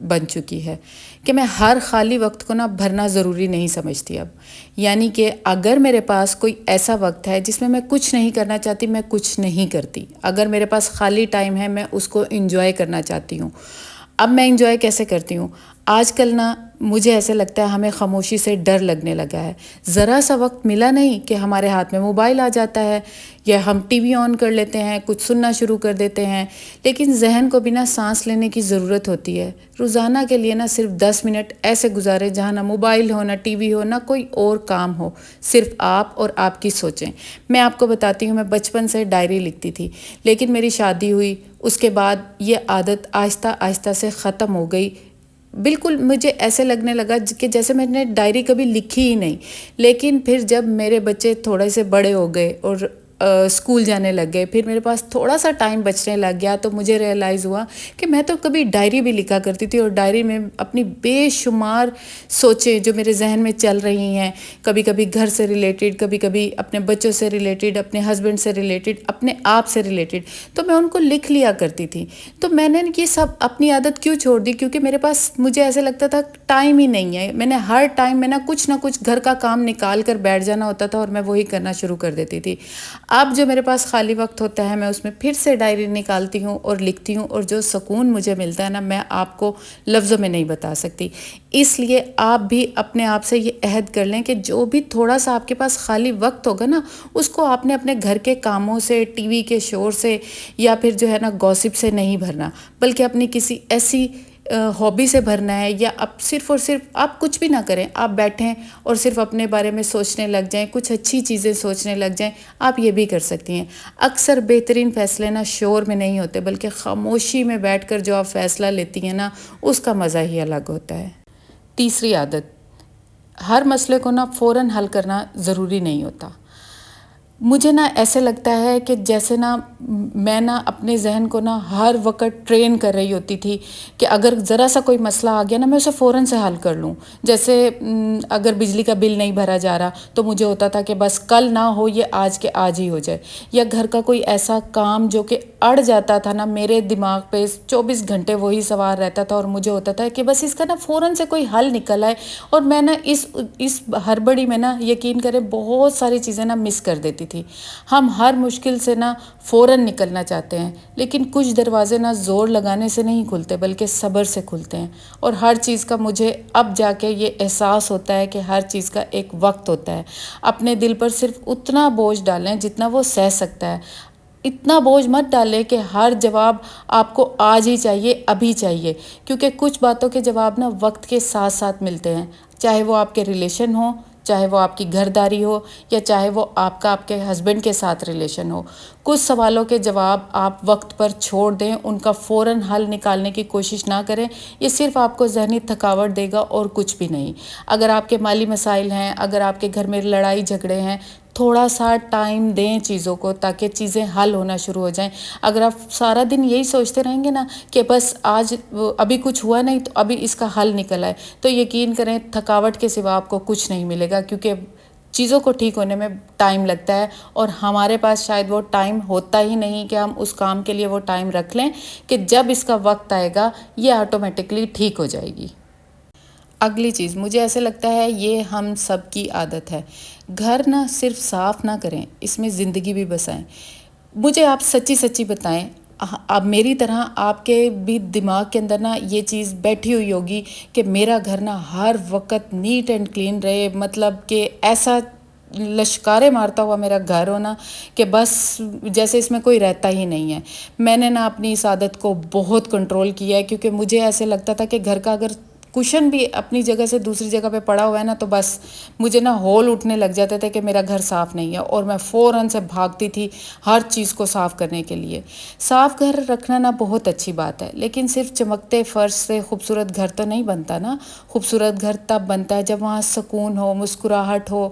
بن چکی ہے کہ میں ہر خالی وقت کو نا بھرنا ضروری نہیں سمجھتی اب. یعنی کہ اگر میرے پاس کوئی ایسا وقت ہے جس میں کچھ نہیں کرنا چاہتی، میں کچھ نہیں کرتی. اگر میرے پاس خالی ٹائم ہے، میں اس کو انجوائے کرنا چاہتی ہوں. اب میں انجوائے کیسے کرتی ہوں؟ آج کل نا مجھے ایسے لگتا ہے ہمیں خاموشی سے ڈر لگنے لگا ہے. ذرا سا وقت ملا نہیں کہ ہمارے ہاتھ میں موبائل آ جاتا ہے، یا ہم ٹی وی آن کر لیتے ہیں، کچھ سننا شروع کر دیتے ہیں. لیکن ذہن کو بھی نا سانس لینے کی ضرورت ہوتی ہے. روزانہ کے لیے نا صرف 10 منٹ ایسے گزارے جہاں نہ موبائل ہو، نہ ٹی وی ہو، نہ کوئی اور کام ہو، صرف آپ اور آپ کی سوچیں. میں آپ کو بتاتی ہوں، میں بچپن سے ڈائری لکھتی تھی، لیکن میری شادی ہوئی، اس کے بعد یہ عادت آہستہ آہستہ سے ختم ہو گئی. بالکل مجھے ایسے لگنے لگا کہ جیسے میں نے ڈائری کبھی لکھی ہی نہیں. لیکن پھر جب میرے بچے تھوڑے سے بڑے ہو گئے اور اسکول جانے لگ گئے، پھر میرے پاس تھوڑا سا ٹائم بچنے لگ گیا، تو مجھے ریئلائز ہوا کہ میں تو کبھی ڈائری بھی لکھا کرتی تھی، اور ڈائری میں اپنی بے شمار سوچیں جو میرے ذہن میں چل رہی ہیں، کبھی کبھی گھر سے ریلیٹڈ، کبھی کبھی اپنے بچوں سے ریلیٹڈ، اپنے ہسبینڈ سے ریلیٹڈ، اپنے آپ سے ریلیٹڈ، تو میں ان کو لکھ لیا کرتی تھی. تو میں نے یہ سب اپنی عادت کیوں چھوڑ دی؟ کیونکہ میرے پاس، مجھے ایسے لگتا تھا ٹائم ہی نہیں ہے. میں نے ہر ٹائم میں نا کچھ گھر کا کام نکال کر بیٹھ جانا ہوتا تھا، اور میں وہی کرنا شروع کر دیتی تھی. اب جو میرے پاس خالی وقت ہوتا ہے، میں اس میں پھر سے ڈائری نکالتی ہوں اور لکھتی ہوں، اور جو سکون مجھے ملتا ہے نا، میں آپ کو لفظوں میں نہیں بتا سکتی. اس لیے آپ بھی اپنے آپ سے یہ عہد کر لیں کہ جو بھی تھوڑا سا آپ کے پاس خالی وقت ہوگا نا، اس کو آپ نے اپنے گھر کے کاموں سے، ٹی وی کے شور سے، یا پھر جو ہے نا گوسپ سے نہیں بھرنا، بلکہ اپنی کسی ایسی ہابی سے بھرنا ہے. یا اب صرف اور صرف آپ کچھ بھی نہ کریں، آپ بیٹھیں اور صرف اپنے بارے میں سوچنے لگ جائیں، کچھ اچھی چیزیں سوچنے لگ جائیں. آپ یہ بھی کر سکتی ہیں. اکثر بہترین فیصلے نا شور میں نہیں ہوتے، بلکہ خاموشی میں بیٹھ کر جو آپ فیصلہ لیتی ہیں نا، اس کا مزہ ہی الگ ہوتا ہے. تیسری عادت، ہر مسئلے کو نا فوراً حل کرنا ضروری نہیں ہوتا. مجھے نا ایسے لگتا ہے کہ جیسے نا میں نا اپنے ذہن کو نا ہر وقت ٹرین کر رہی ہوتی تھی کہ اگر ذرا سا کوئی مسئلہ آ گیا نا، میں اسے فوراً سے حل کر لوں. جیسے اگر بجلی کا بل نہیں بھرا جا رہا، تو مجھے ہوتا تھا کہ بس کل نہ ہو، یہ آج کے آج ہی ہو جائے. یا گھر کا کوئی ایسا کام جو کہ اڑ جاتا تھا نا، میرے دماغ پہ 24 گھنٹے وہی سوار رہتا تھا، اور مجھے ہوتا تھا کہ بس اس کا نا فوراً سے کوئی حل نکل آئے. اور میں نا اس ہڑبڑی میں نا، یقین کریں، بہت ساری چیزیں نا مس کر دیتی تھی. ہم ہر مشکل سے نا فوراً نکلنا چاہتے ہیں، لیکن کچھ دروازے نا زور لگانے سے نہیں کھلتے، بلکہ صبر سے کھلتے ہیں. اور ہر چیز کا مجھے اب جا کے یہ احساس ہوتا ہے کہ ہر چیز کا ایک وقت ہوتا ہے. اپنے دل پر صرف اتنا بوجھ ڈالیں جتنا وہ سہ سکتا ہے. اتنا بوجھ مت ڈالیں کہ ہر جواب آپ کو آج ہی چاہیے، ابھی چاہیے. کیونکہ کچھ باتوں کے جواب نا وقت کے ساتھ ساتھ ملتے ہیں، چاہے وہ آپ کے ریلیشن ہوں، چاہے وہ آپ کی گھرداری ہو، یا چاہے وہ آپ کے ہسبینڈ کے ساتھ ریلیشن ہو. کچھ سوالوں کے جواب آپ وقت پر چھوڑ دیں، ان کا فوراً حل نکالنے کی کوشش نہ کریں. یہ صرف آپ کو ذہنی تھکاوٹ دے گا اور کچھ بھی نہیں. اگر آپ کے مالی مسائل ہیں، اگر آپ کے گھر میں لڑائی جھگڑے ہیں، تھوڑا سا ٹائم دیں چیزوں کو، تاکہ چیزیں حل ہونا شروع ہو جائیں. اگر آپ سارا دن یہی سوچتے رہیں گے نا کہ بس آج ابھی کچھ ہوا نہیں تو ابھی اس کا حل نکل آئے، تو یقین کریں تھکاوٹ کے سوا آپ کو کچھ نہیں ملے گا. کیونکہ چیزوں کو ٹھیک ہونے میں ٹائم لگتا ہے، اور ہمارے پاس شاید وہ ٹائم ہوتا ہی نہیں کہ ہم اس کام کے لیے وہ ٹائم رکھ لیں کہ جب اس کا وقت آئے گا یہ آٹومیٹکلی ٹھیک ہو جائے گی. اگلی چیز، مجھے ایسے لگتا ہے یہ ہم سب کی عادت ہے، گھر نہ صرف صاف نہ کریں، اس میں زندگی بھی بسائیں. مجھے آپ سچی سچی بتائیں، اب میری طرح آپ کے بھی دماغ کے اندر نا یہ چیز بیٹھی ہوئی ہوگی کہ میرا گھر نا ہر وقت نیٹ اینڈ کلین رہے، مطلب کہ ایسا لشکارے مارتا ہوا میرا گھر ہونا کہ بس جیسے اس میں کوئی رہتا ہی نہیں ہے. میں نے نا اپنی اس عادت کو بہت کنٹرول کیا ہے، کیونکہ مجھے ایسے لگتا تھا کہ گھر کا اگر کوشن بھی اپنی جگہ سے دوسری جگہ پہ پڑا ہوا ہے نا، تو بس مجھے نا ہول اٹھنے لگ جاتے تھے کہ میرا گھر صاف نہیں ہے، اور میں فوراً سے بھاگتی تھی ہر چیز کو صاف کرنے کے لیے. صاف گھر رکھنا نا بہت اچھی بات ہے، لیکن صرف چمکتے فرش سے خوبصورت گھر تو نہیں بنتا نا. خوبصورت گھر تب بنتا ہے جب وہاں سکون ہو، مسکراہٹ ہو،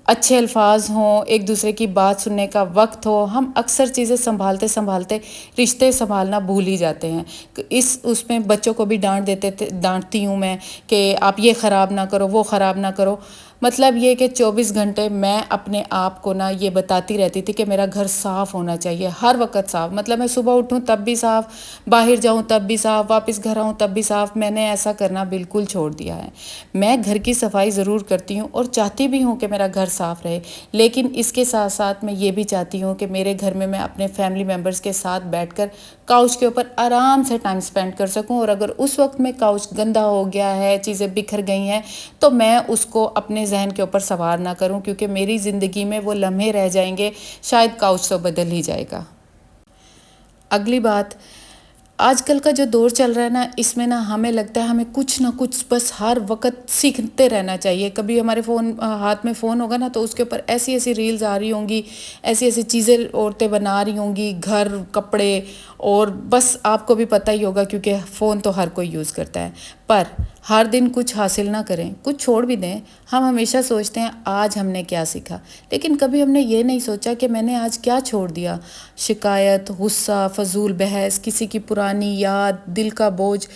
اچھے الفاظ ہوں، ایک دوسرے کی بات سننے کا وقت ہو. ہم اکثر چیزیں سنبھالتے سنبھالتے رشتے سنبھالنا بھول ہی جاتے ہیں. اس میں بچوں کو بھی ڈانٹتی ہوں میں کہ آپ یہ خراب نہ کرو، وہ خراب نہ کرو. مطلب یہ کہ 24 گھنٹے میں اپنے آپ کو نا یہ بتاتی رہتی تھی کہ میرا گھر صاف ہونا چاہیے، ہر وقت صاف، مطلب میں صبح اٹھوں تب بھی صاف، باہر جاؤں تب بھی صاف، واپس گھر آؤں تب بھی صاف۔ میں نے ایسا کرنا بالکل چھوڑ دیا ہے۔ میں گھر کی صفائی ضرور کرتی ہوں اور چاہتی بھی ہوں کہ میرا گھر صاف رہے، لیکن اس کے ساتھ ساتھ میں یہ بھی چاہتی ہوں کہ میرے گھر میں اپنے فیملی ممبرز کے ساتھ بیٹھ کر کاؤچ کے اوپر آرام سے ٹائم سپینڈ کر سکوں، اور اگر اس وقت میں کاؤچ گندا ہو گیا ہے، چیزیں بکھر گئی ہیں، تو میں اس کو اپنے ذہن کے اوپر سوار نہ کروں، کیونکہ میری زندگی میں وہ لمحے رہ جائیں گے، شاید کاؤچ تو بدل ہی جائے گا۔ اگلی بات، آج کل کا جو دور چل رہا ہے نا، اس میں نا ہمیں لگتا ہے ہمیں کچھ نہ کچھ بس ہر وقت سیکھتے رہنا چاہیے۔ کبھی ہمارے ہاتھ میں فون ہوگا نا، تو اس کے اوپر ایسی ایسی ریلز آ رہی ہوں گی، ایسی ایسی چیزیں عورتیں بنا رہی ہوں گی، گھر، کپڑے، اور بس آپ کو بھی پتہ ہی ہوگا کیونکہ فون تو ہر کوئی یوز کرتا ہے۔ پر ہر دن کچھ حاصل نہ کریں، کچھ چھوڑ بھی دیں۔ ہم ہمیشہ سوچتے ہیں آج ہم نے کیا سیکھا، لیکن کبھی ہم نے یہ نہیں سوچا کہ میں نے آج کیا چھوڑ دیا۔ شکایت، غصہ، فضول بحث، کسی کی پرانی یاد، دل کا بوجھ۔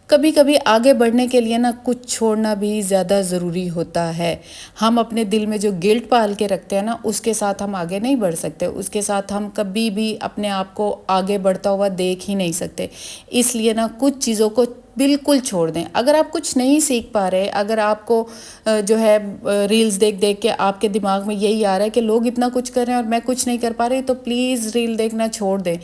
کبھی کبھی آگے بڑھنے کے لیے نا کچھ چھوڑنا بھی زیادہ ضروری ہوتا ہے۔ ہم اپنے دل میں جو گلٹ پال کے رکھتے ہیں نا، اس کے ساتھ ہم آگے نہیں بڑھ سکتے، اس کے ساتھ ہم کبھی بھی اپنے آپ کو آگے بڑھتا ہوا دیکھ ہی نہیں سکتے۔ اس لیے نا کچھ چیزوں کو بالکل چھوڑ دیں۔ اگر آپ کچھ نہیں سیکھ پا رہے، اگر آپ کو جو ہے ریلز دیکھ دیکھ کے آپ کے دماغ میں یہی آ رہا ہے کہ لوگ اتنا کچھ کر رہے ہیں اور میں کچھ نہیں کر پا رہی، تو پلیز ریل دیکھنا چھوڑ دیں۔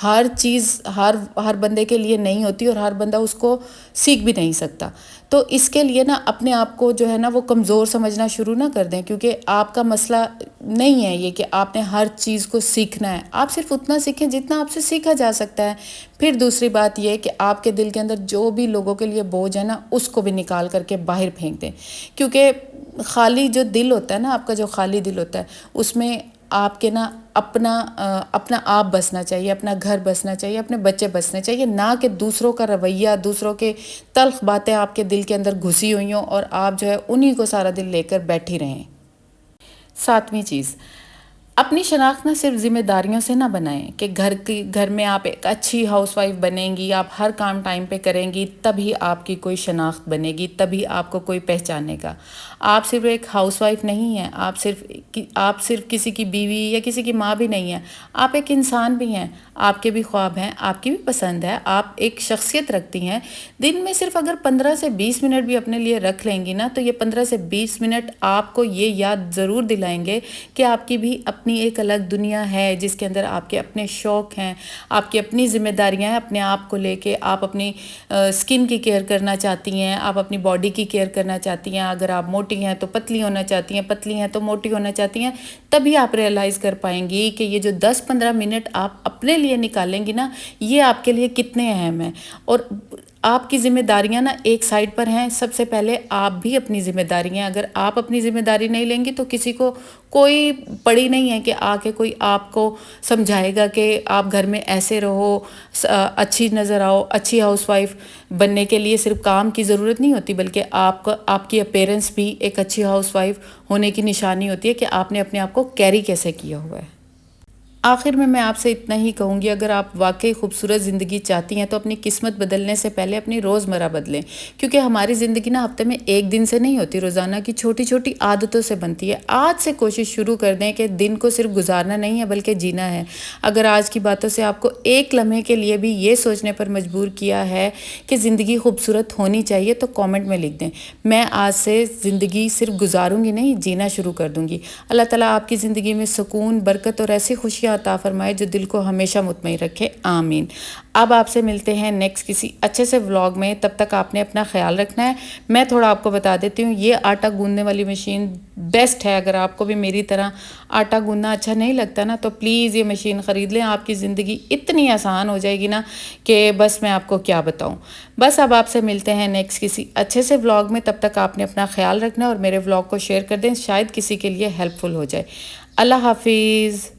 ہر چیز ہر بندے کے لیے نہیں ہوتی، اور ہر بندہ اس کو سیکھ بھی نہیں سکتا۔ تو اس کے لیے نا اپنے آپ کو جو ہے نا وہ کمزور سمجھنا شروع نہ کر دیں، کیونکہ آپ کا مسئلہ نہیں ہے یہ کہ آپ نے ہر چیز کو سیکھنا ہے۔ آپ صرف اتنا سیکھیں جتنا آپ سے سیکھا جا سکتا ہے۔ پھر دوسری بات یہ کہ آپ کے دل کے اندر جو بھی لوگوں کے لیے بوجھ ہے نا، اس کو بھی نکال کر کے باہر پھینک دیں، کیونکہ خالی جو دل ہوتا ہے نا، آپ کا جو خالی دل ہوتا ہے، اس میں آپ کے نا اپنا آپ بسنا چاہیے، اپنا گھر بسنا چاہیے، اپنے بچے بسنے چاہیے، نہ کہ دوسروں کا رویہ، دوسروں کے تلخ باتیں آپ کے دل کے اندر گھسی ہوئی ہوں اور آپ جو ہے انہی کو سارا دل لے کر بیٹھی رہیں۔ 7ویں چیز، اپنی شناخت نہ صرف ذمہ داریوں سے نہ بنائیں کہ گھر میں آپ ایک اچھی ہاؤس وائف بنیں گی، آپ ہر کام ٹائم پہ کریں گی، تبھی آپ کی کوئی شناخت بنے گی، تبھی آپ کو کوئی پہچانے گا۔ آپ صرف ایک ہاؤس وائف نہیں ہیں، آپ صرف کسی کی بیوی یا کسی کی ماں بھی نہیں ہیں، آپ ایک انسان بھی ہیں، آپ کے بھی خواب ہیں، آپ کی بھی پسند ہے، آپ ایک شخصیت رکھتی ہیں۔ دن میں صرف اگر 15 سے 20 منٹ بھی اپنے لیے رکھ لیں گی نا، تو یہ 15 سے 20 منٹ آپ کو یہ یاد ضرور دلائیں گے کہ آپ کی بھی اپنی ایک الگ دنیا ہے، جس کے اندر آپ کے اپنے شوق ہیں، آپ کی اپنی ذمہ داریاں ہیں اپنے آپ کو لے کے۔ آپ اپنی سکن کی کیئر کرنا چاہتی ہیں، آپ اپنی باڈی کی کیئر کرنا چاہتی ہیں، اگر آپ موٹی ہیں تو پتلی ہونا چاہتی ہیں، پتلی ہیں تو موٹی ہونا چاہتی ہیں۔ تبھی آپ ریئلائز کر پائیں گی کہ یہ جو 10-15 منٹ آپ اپنے لیے نکالیں گی نا، یہ آپ کے لیے کتنے اہم ہیں۔ اور آپ کی ذمہ داریاں نا ایک سائڈ پر ہیں، سب سے پہلے آپ بھی اپنی ذمہ داری ہیں۔ اگر آپ اپنی ذمہ داری نہیں لیں گی تو کسی کو کوئی پڑی نہیں ہے کہ آ کے کوئی آپ کو سمجھائے گا کہ آپ گھر میں ایسے رہو، اچھی نظر آؤ۔ اچھی ہاؤس وائف بننے کے لیے صرف کام کی ضرورت نہیں ہوتی، بلکہ آپ کی اپیرنس بھی ایک اچھی ہاؤس وائف ہونے کی نشانی ہوتی ہے کہ آپ نے اپنے آپ کو کیری کیسے کیا ہوا ہے۔ آخر میں آپ سے اتنا ہی کہوں گی، اگر آپ واقعی خوبصورت زندگی چاہتی ہیں تو اپنی قسمت بدلنے سے پہلے اپنی روزمرہ بدلیں، کیونکہ ہماری زندگی نا ہفتے میں ایک دن سے نہیں ہوتی، روزانہ کی چھوٹی چھوٹی عادتوں سے بنتی ہے۔ آج سے کوشش شروع کر دیں کہ دن کو صرف گزارنا نہیں ہے بلکہ جینا ہے۔ اگر آج کی باتوں سے آپ کو ایک لمحے کے لیے بھی یہ سوچنے پر مجبور کیا ہے کہ زندگی خوبصورت ہونی چاہیے، تو کامنٹ میں لکھ دیں، میں آج سے زندگی صرف گزاروں گی نہیں، جینا شروع کر دوں گی۔ اللہ تعالیٰ آپ کی زندگی میں سکون، برکت اور ایسی خوشیاں عطا فرمائے جو دل کو ہمیشہ مطمئن رکھے، آمین۔ اب آپ سے ملتے ہیں نیکسٹ کسی اچھے سے ولاگ میں، تب تک آپ نے اپنا خیال رکھنا ہے۔ میں تھوڑا آپ کو بتا دیتی ہوں، یہ آٹا گوندنے والی مشین بیسٹ ہے۔ اگر آپ کو بھی میری طرح آٹا گوندنا اچھا نہیں لگتا نا، تو پلیز یہ مشین خرید لیں، آپ کی زندگی اتنی آسان ہو جائے گی نا کہ بس میں آپ کو کیا بتاؤں۔ بس اب آپ سے ملتے ہیں نیکسٹ کسی اچھے سے ولاگ میں، تب تک آپ نے اپنا خیال رکھنا اور میرے ولاگ کو شیئر کر دیں، شاید کسی کے لیے ہیلپ فل ہو جائے۔ اللہ حافظ۔